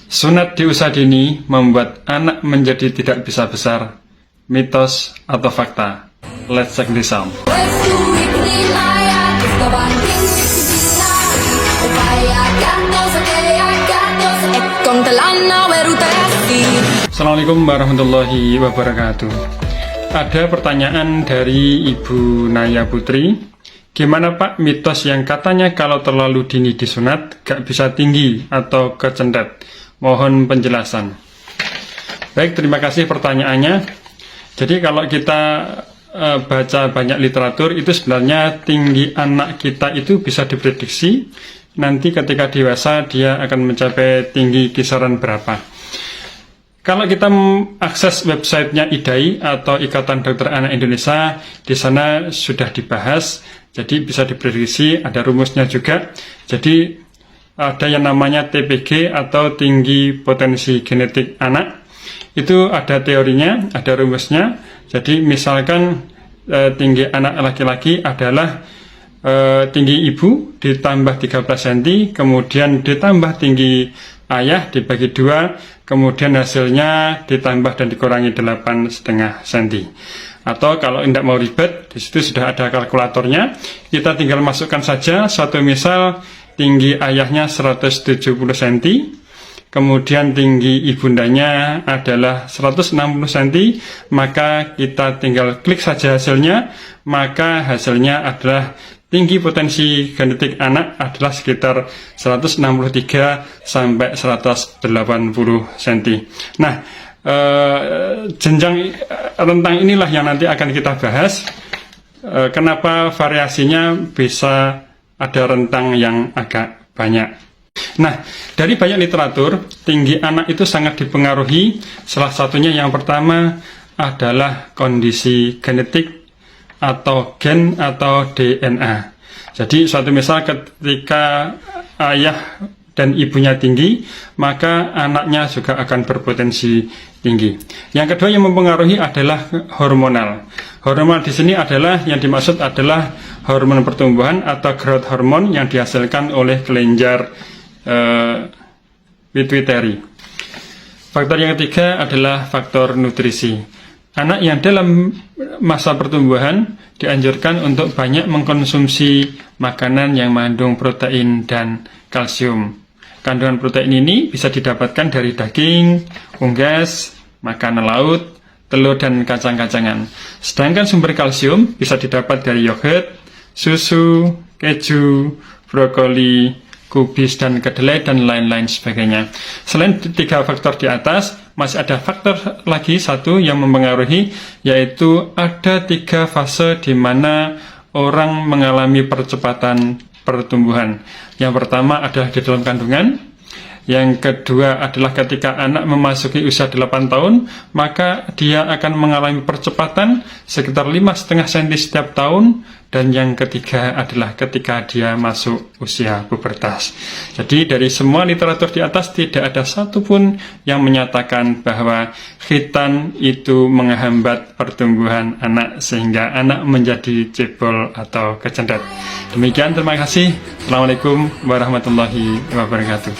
Sunat di usia dini membuat anak menjadi tidak bisa besar. Mitos atau fakta? Let's check this out. Assalamualaikum warahmatullahi wabarakatuh. Ada pertanyaan dari Ibu Naya Putri. Gimana Pak mitos yang katanya kalau terlalu dini disunat gak bisa tinggi atau kecendet? Mohon penjelasan. Baik, terima kasih pertanyaannya. Jadi kalau kita baca banyak literatur, itu sebenarnya tinggi anak kita itu bisa diprediksi. Nanti ketika dewasa dia akan mencapai tinggi kisaran berapa. Kalau kita akses websitenya IDAI atau Ikatan Dokter Anak Indonesia, di sana sudah dibahas. Jadi bisa diprediksi, ada rumusnya juga. Jadi ada yang namanya TPG atau tinggi potensi genetik anak. Itu ada teorinya, ada rumusnya. Jadi misalkan tinggi anak laki-laki adalah tinggi ibu ditambah 13 cm, kemudian ditambah tinggi ayah dibagi 2, kemudian hasilnya ditambah dan dikurangi 8,5 cm. Atau kalau tidak mau ribet, di situ sudah ada kalkulatornya. Kita tinggal masukkan saja suatu misal tinggi ayahnya 170 cm, kemudian tinggi ibundanya adalah 160 cm, maka kita tinggal klik saja hasilnya, maka hasilnya adalah tinggi potensi genetik anak adalah sekitar 163 sampai 180 cm. Nah, jenjang rentang inilah yang nanti akan kita bahas. Kenapa variasinya bisa ada rentang yang agak banyak. Nah, dari banyak literatur, tinggi anak itu sangat dipengaruhi. Salah satunya yang pertama adalah kondisi genetik atau gen atau DNA. Jadi suatu misal ketika ayah dan ibunya tinggi, maka anaknya juga akan berpotensi tinggi. Yang kedua yang mempengaruhi adalah hormonal. Hormonal di sini adalah yang dimaksud adalah hormon pertumbuhan atau growth hormone yang dihasilkan oleh kelenjar pituitari. Faktor yang ketiga adalah faktor nutrisi. Anak yang dalam masa pertumbuhan dianjurkan untuk banyak mengkonsumsi makanan yang mengandung protein dan kalsium. Kandungan protein ini bisa didapatkan dari daging, unggas, makanan laut, telur, dan kacang-kacangan. Sedangkan sumber kalsium bisa didapat dari yogurt, susu, keju, brokoli, kubis, dan kedelai, dan lain-lain sebagainya. Selain 3 faktor di atas, masih ada faktor lagi satu yang mempengaruhi, yaitu ada 3 fase di mana orang mengalami percepatan pertumbuhan. Yang pertama adalah di dalam kandungan. Yang kedua adalah ketika anak memasuki usia 8 tahun, maka dia akan mengalami percepatan sekitar 5,5 cm setiap tahun. Dan yang ketiga adalah ketika dia masuk usia pubertas. Jadi dari semua literatur di atas tidak ada satupun yang menyatakan bahwa khitan itu menghambat pertumbuhan anak sehingga anak menjadi cebol atau kecendet. Demikian, terima kasih. Assalamualaikum warahmatullahi wabarakatuh.